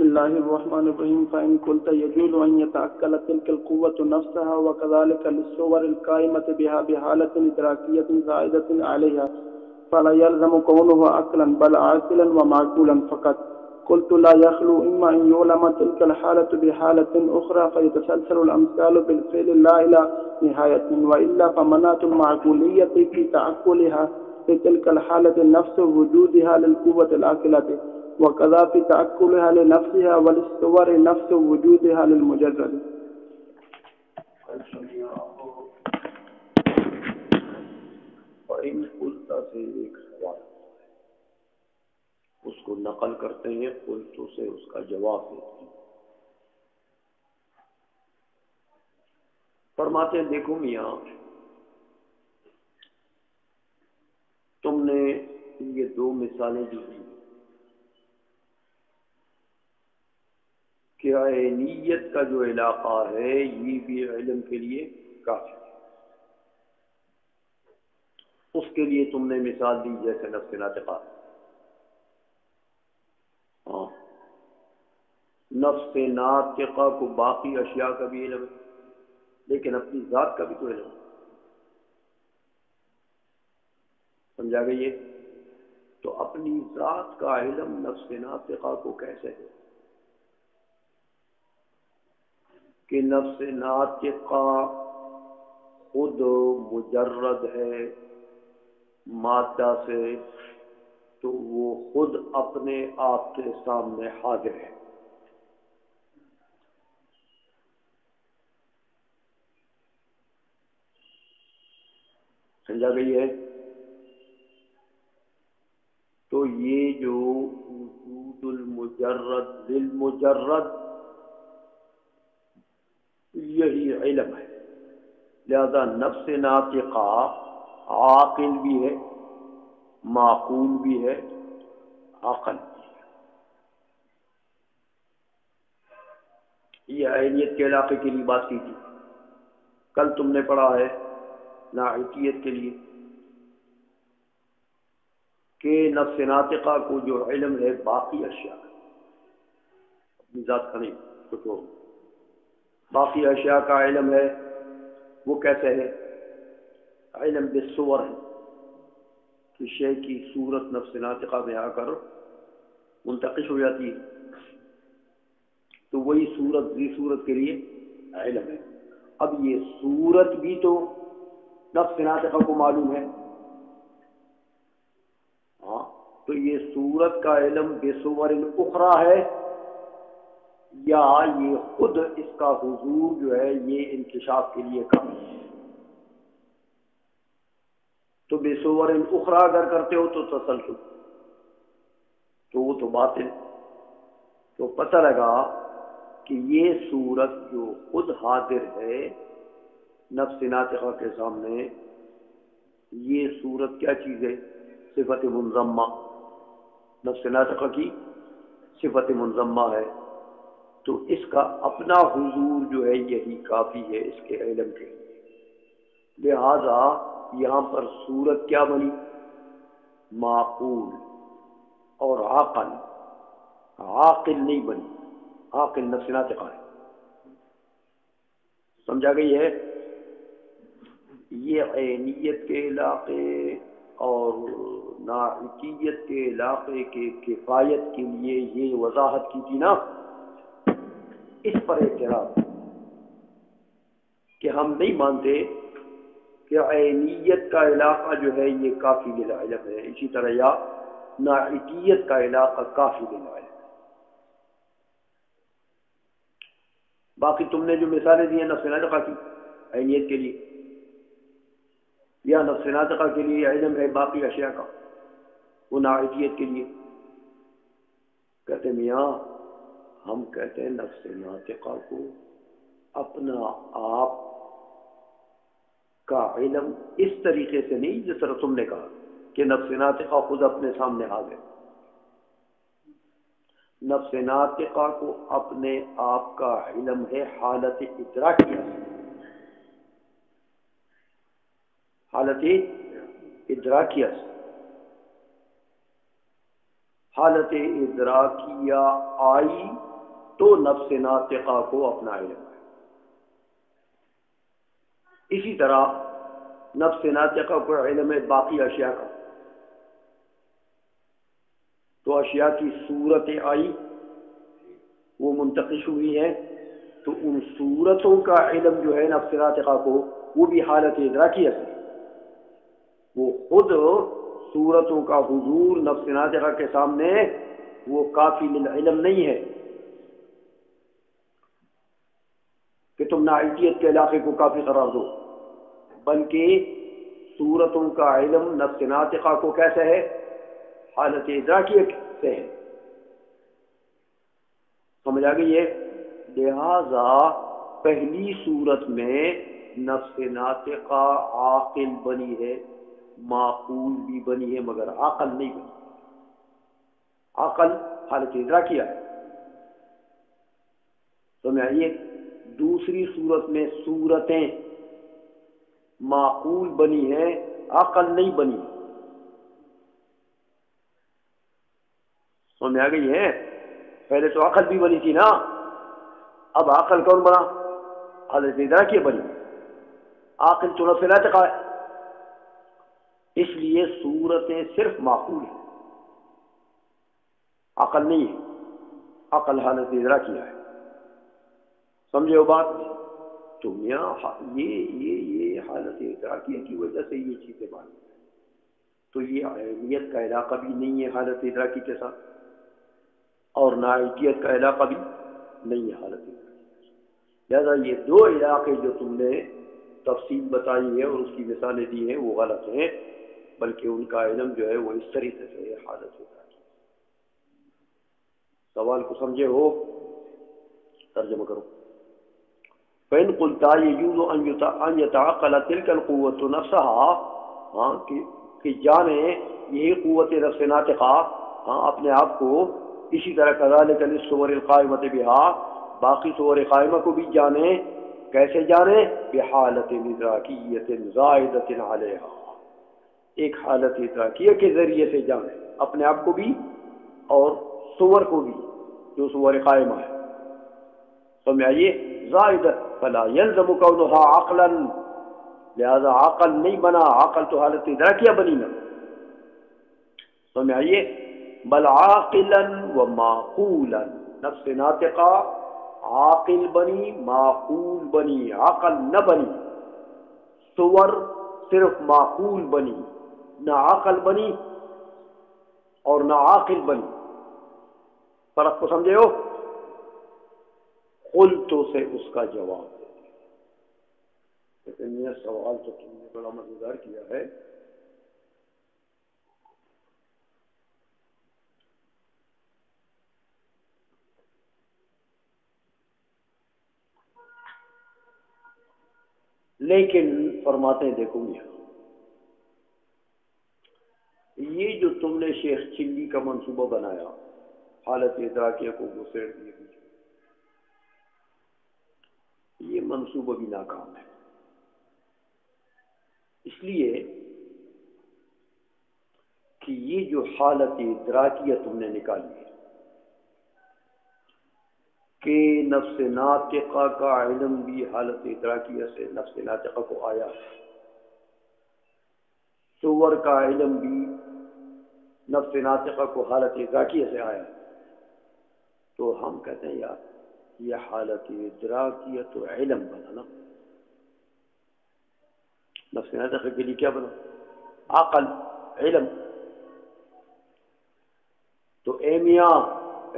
الله الرحمن الرحيم فإن قلت يجوز أن يتأكل تلك القوة نفسها وكذلك للصور القائمة بها بحالة إدراكية زائدة عليها فلا يلزم كونه عقلا بل عاقلا ومعقولا فقط. قلت لا يخلو إما أن يعلم تلك الحالة بحالة أخرى فيتسلسل الأمثال بالفعل لا إلى نهاية، وإلا فمناة المعقولية في تعقلها في تلك الحالة نفس وجودها للقوة العاقلة، وكذا في تعقلها لنفسها وللصور نفس وجودها للمجرد. وَإِنْ قُلْتَ سے ایک سوال اس کو نقل کرتے ہیں، قلت سے اس کا جواب دیتے ہیں. فرماتے ہیں دیکھو میاں، تم نے یہ دو مثالیں جو دی کہ عینیت کا جو علاقہ ہے یہ بھی علم کے لیے کافی ہے. اس کے لیے تم نے مثال دی جیسے نفس ناطقہ. نفس ناطقہ کو باقی اشیاء کا بھی علم ہے لیکن اپنی ذات کا بھی تو علم ہے. سمجھا گئی ہے؟ تو اپنی ذات کا علم نفس ناطقہ کو کیسے ہے کہ نفس ناطقہ خود مجرد ہے مادہ سے، تو وہ خود اپنے آپ کے سامنے حاضر ہے. سمجھا گئی ہے؟ تو یہ جو وجود المجرد للمجرد یہی علم ہے. لہذا نفس ناطقہ عاقل بھی ہے، معقول بھی ہے، عقل بھی ہے. یہ عینیت کے علاقے کے لیے بات کی تھی. کل تم نے پڑھا ہے ناعتیت کے لیے کہ نفس ناطقہ کو جو علم ہے باقی اشیاء اپنی ذات کا نہیں، کچھ اور باقی اشیاء کا علم ہے. وہ کیسے ہے؟ علم بالصور ہے کہ شے کی صورت نفس ناطقہ میں آ کر منتقش ہو جاتی ہے، تو وہی صورت ذی صورت کے لیے علم ہے. اب یہ صورت بھی تو نفس ناطقہ کو معلوم ہے. تو یہ صورت کا علم بصور اخرى ہے یا یہ خود اس کا حضور جو ہے یہ انکشاف کے لیے کافی ہے؟ تو بصور اخرى اگر کرتے ہو تو تسلسل، تو وہ تو باطل. تو پتہ لگا کہ یہ صورت جو خود حاضر ہے نفس ناطقہ کے سامنے، یہ صورت کیا چیز ہے؟ صفت منضمہ، نفس ناطقہ کی صفت منضمہ ہے. تو اس کا اپنا حضور جو ہے یہی کافی ہے اس کے علم کے لیے. لہذا یہاں پر صورت کیا بنی؟ معقول اور عاقل. عاقل نہیں بنی، عاقل نفس ناطقہ ہے. سمجھا گئی ہے؟ یہ عینیت کے علاقے اور ناعتیت کے علاقے کے کفایت کے لیے یہ وضاحت کی تھی نا. اس پر اعتراض کہ ہم نہیں مانتے کہ عینیت کا علاقہ جو ہے یہ کافی للعلم ہے، اسی طرح یا ناعتیت کا علاقہ کافی للعلم ہے. باقی تم نے جو مثالیں دی ہیں نفس ناطقہ کی عینیت کے لیے یا نفس ناطقہ کے لیے علم ہے باقی اشیاء کا، وہ ناعتیت کے لیے کہتے میاں ہم کہتے ہیں نفس ناطقہ کو اپنا آپ کا علم اس طریقے سے نہیں جس طرح تم نے کہا کہ نفس ناطقہ خود اپنے سامنے حاضر. نفس ناطقہ کو اپنے آپ کا علم ہے حالت ادراکیہ، حالت ادراکیہ. حالت ادراکیہ آئی تو نفس ناطقہ کو اپنا علم ہے۔ اسی طرح نفس ناطقہ کو علم ہے باقی اشیاء کا، تو اشیاء کی صورتیں آئی، وہ منتقش ہوئی ہیں، تو ان صورتوں کا علم جو ہے نفس ناطقہ کو، وہ بھی حالت ادراکیہ ہے۔ وہ خود صورتوں کا حضور نفس ناطقہ کے سامنے وہ کافی للعلم نہیں ہے کہ تم ناعیت کے علاقے کو کافی قرار دو، بلکہ صورتوں کا علم نفس ناطقہ کو کیسے ہے؟ حالت ادراکیہ سے ہے۔ سمجھ آ گئی ہے؟ لہذا پہلی صورت میں نفس ناطقہ عاقل بنی ہے، معقول بھی بنی ہے، مگر عقل نہیں بنی۔ عقل حالت ادراکیہ ہے، سمجھ آئیے؟ دوسری صورت میں صورتیں معقول بنی ہیں، عقل نہیں بنی۔ سمجھ آ گئی ہے؟ پہلے تو عقل بھی بنی تھی نا، اب عقل کون بنا؟ حالت ادراکیہ بنی۔ عقل تو نفس ناطقہ ہے، اس لیے صورتیں صرف معقول ہیں، عقل نہیں ہے، عقل حالت ادراکیہ ہے۔ سمجھے وہ بات؟ تو میاں یہ حالت ادراکیہ کی وجہ سے یہ چیزیں بات ہے، تو یہ عینیت کا علاقہ بھی نہیں ہے حالت ادراکی کے ساتھ، اور ناعیت کا علاقہ بھی نہیں ہے حالت ادراکی۔ لہذا یہ دو علاقے جو تم نے تفصیل بتائی ہے اور اس کی مثالیں دی ہیں وہ غلط ہیں، بلکہ ان کا علم جو ہے وہ اس طریقے سے ہے حالت ادراکی۔ سوال کو سمجھے ہو؟ ترجمہ کرو۔ فَإِن قُلْتَ يَجُوزُ أَن يَتَعَقَّلَ تِلْكَ الْقُوَّةُ نَفْسَهَا، کہ جانے یہی قوت نفس ناطقہ اپنے آپ کو، اسی طرح كَذَلِكَ لِلصُّوَرِ الْقَائِمَةِ بِهَا، باقی صور قائمہ کو بھی جانے۔ کیسے جانے؟ بِحَالَةٍ إِدْرَاكِيَّةٍ زَائِدَةٍ عَلَيْهَا، ایک حالت ادراکیہ کے ذریعے سے جانے اپنے آپ کو بھی اور صور کو بھی جو صور قائمہ ہے۔ سمجھ آئیے؟ زائدہ فلا يلزم كونها عقلا، لہذا عقل نہیں بنا، عقل تو حالت ادراکیہ بنی نا۔ سمجھ آئیے؟ بل عاقلا و معقولا، نفس ناطقہ عاقل بنی، معقول بنی، عقل نہ بنی۔ صور صرف معقول بنی، نہ عقل بنی اور نہ عاقل بنی۔ فرق کو سمجھے ہو؟ قلتو سے اس کا جواب دے، لیکن یہ سوال تو تم نے بڑا مزیدار کیا ہے۔ لیکن فرماتے ہیں دیکھو میاں، یہ جو تم نے شیخ چلی کا منصوبہ بنایا حالت ادراکیہ کو گھسیڑ دیے، یہ منصوبہ بھی ناکام ہے، اس لیے کہ یہ جو حالت ادراکیہ تم نے نکالی ہے کہ نفس ناطقہ کا علم بھی حالت ادراکیہ سے نفس ناطقہ کو آیا ہے، صور کا علم بھی نفس ناطقہ کو حالت ادراکیہ سے آیا ہے، تو ہم کہتے ہیں یار یہ حالت ادراکیہ تو علم بنا نا، نفس ناطقہ کے لیے کیا بنا؟ عقل، علم۔ تو اے میاں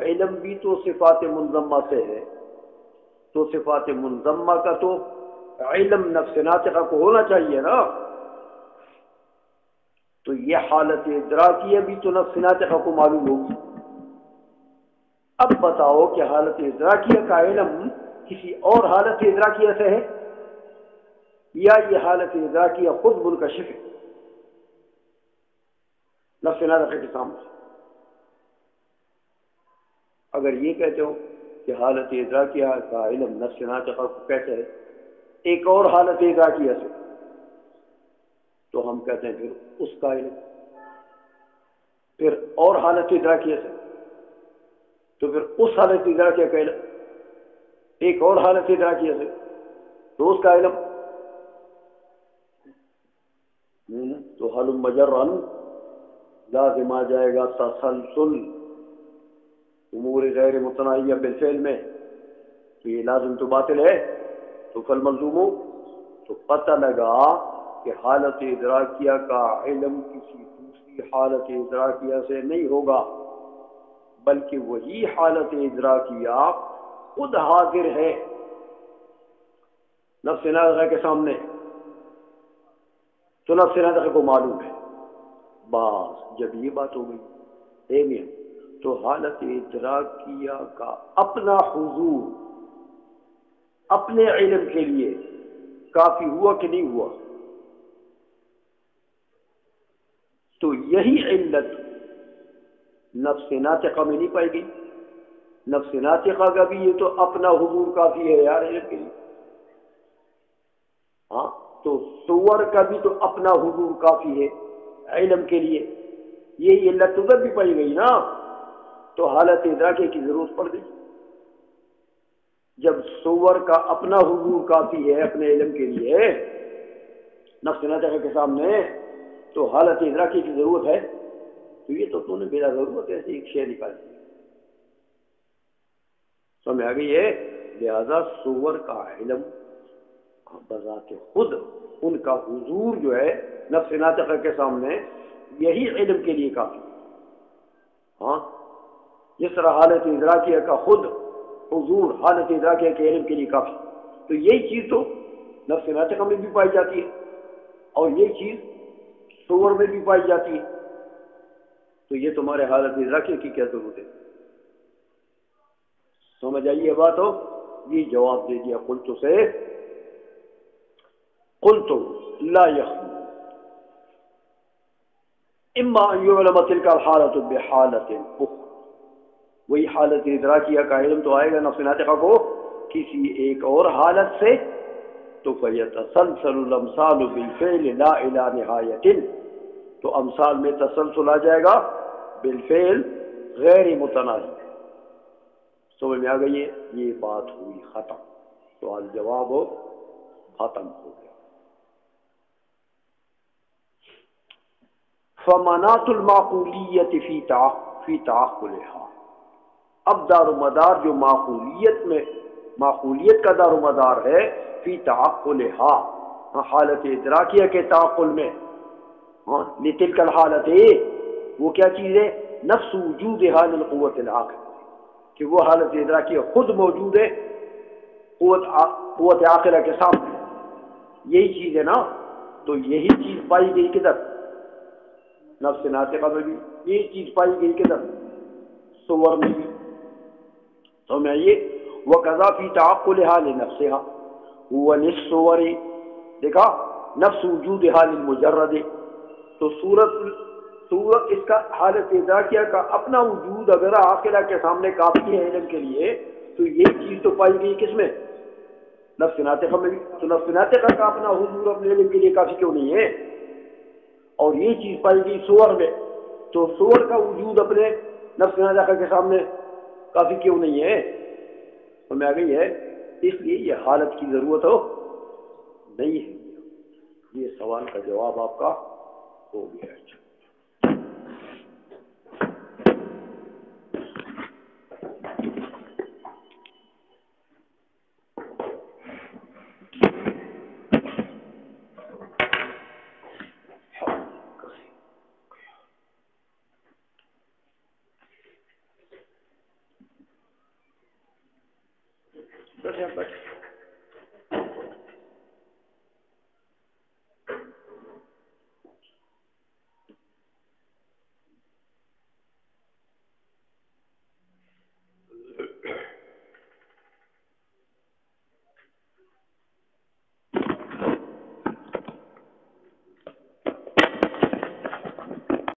علم بھی تو صفات منظمہ سے ہے، تو صفات منظمہ کا تو علم نفس ناطقہ کو ہونا چاہیے نا، تو یہ حالت ادراکیہ بھی تو نفس ناطقہ کو معلوم ہوگی۔ اب بتاؤ کہ حالت ادراکیہ کا علم کسی اور حالت ادراکیہ سے ہے یا یہ حالت ادراکیہ خود منکشف ہے نفس ناطقہ کے سامنے؟ اگر یہ کہتے ہو کہ حالت ادراکیہ کا علم نفس ناطقہ کو کیسے ہے ایک اور حالت ادراکیہ سے، تو ہم کہتے ہیں پھر اس کا علم پھر اور حالت ادراکیہ سے، تو پھر اس حالت ادراکیہ کا علم ایک اور حالت ادراکیہ سے تو اس کا علم تو حلم مجرن لازم آ جائے گا تسلسل امور غیر متناہیہ بالفعل میں، تو یہ لازم تو باطل ہے، تو فالملزوم تو پتہ لگا کہ حالت ادراکیہ کا علم کسی دوسری حالت ادراکیہ سے نہیں ہوگا، بلکہ وہی حالت ادراکیہ خود حاضر ہے نفس ناطقہ کے سامنے، تو نفس ناطقہ کو معلوم ہے۔ بس جب یہ بات ہو گئی تو حالت ادراکیہ کا اپنا حضور اپنے علم کے لیے کافی ہوا کہ نہیں ہوا؟ تو یہی علت نفس ناطقہ میں نہیں پائی گئی۔ نفس ناطقہ کا بھی یہ تو اپنا حضور کافی ہے یار علم کے لیے، ہاں تو صور کا بھی تو اپنا حضور کافی ہے علم کے لیے، یہ علت ادھر بھی پائی گئی نا، تو حالت ادراکیہ کی ضرورت پڑ گئی۔ جب صور کا اپنا حضور کافی ہے اپنے علم کے لیے نفس ناطقہ کے سامنے، تو حالت ادراکیہ کی ضرورت ہے، تو یہ تو نے بلا ضرورت ایسی ایک شے نکال دی، سمجھ آ گئی ہے؟ لہذا صور کا علم بذات خود ان کا حضور جو ہے نفس ناطقہ کے سامنے یہی علم کے لیے کافی، ہاں جس طرح حالت ادراکیہ کا خود حضور حالت ادراکیہ کے علم کے لیے کافی، تو یہی چیز تو نفس ناطقہ میں بھی پائی جاتی ہے اور یہی چیز صور میں بھی پائی جاتی ہے، تو یہ تمہارے حالت ادراکیہ کی کیا ضرورت ہے؟ سمجھ آئیے بات ہو؟ یہ جواب دے دیا قلت سے، قلت لا يخلو اما ان يعلم تلك الحالة بحالة اخرى، وہی حالت ادراکیہ کا علم تو آئے گا نفس ناطقہ کو کسی ایک اور حالت سے، تو فَيَتَسَلْسَلُ الْأَمْثَالُ بِالْفِعْلِ لَا إِلَى نِهَایَةٍ، تو امثال میں تسلسل آ جائے گا بالفعل غیر متناہی۔ سمجھ میں آ گئی ہے؟ یہ بات ہوئی ختم، سوال جواب ہو ختم ہو گیا۔ فَمَنَاطُ الْمَعْقُولِيَّةِ فِي تَعَقُّلِهَا، اب دار و مدار جو معقولیت کا دار و مدار ہے فی تعقلها، حالت ادراکیہ کے تعقل میں، لتلک الحالت، وہ کیا چیز ہے؟ نفس وجودها للقوت العاقلہ، کہ وہ حالت ادراکیہ خود موجود ہے قوت عاقلہ کے سامنے، یہی چیز ہے نا، تو یہی چیز پائی گئی کدھر؟ نفس ناطقہ میں بھی یہی چیز پائی گئی کدھر؟ صور میں بھی۔ تو میں یہ وَقَضَا فِي تَعَقُّلِهَا لِنَفْسِهَا وَلِلصُّوَرِ، دیکھا نفس وجودها للمجرد، تو صورت اس کا حالت ادراکیہ کا اپنا وجود اگر عاقلہ کے سامنے کافی ہے علم کے لیے، تو یہ چیز تو پائی گئی کس میں؟ نفس ناطقہ میں بھی، تو نفس ناطقہ کا اپنا حضور اپنے علم کے لیے کافی کیوں نہیں ہے؟ اور یہ چیز پائی گئی صور میں، تو صور کا وجود اپنے نفس ناطقہ کے سامنے کافی کیوں نہیں ہے؟ تو میں آ گئی ہے، اس لیے یہ حالت کی ضرورت ہو نہیں ہے۔ یہ سوال کا جواب آپ کا ہو گیا ہے۔ بس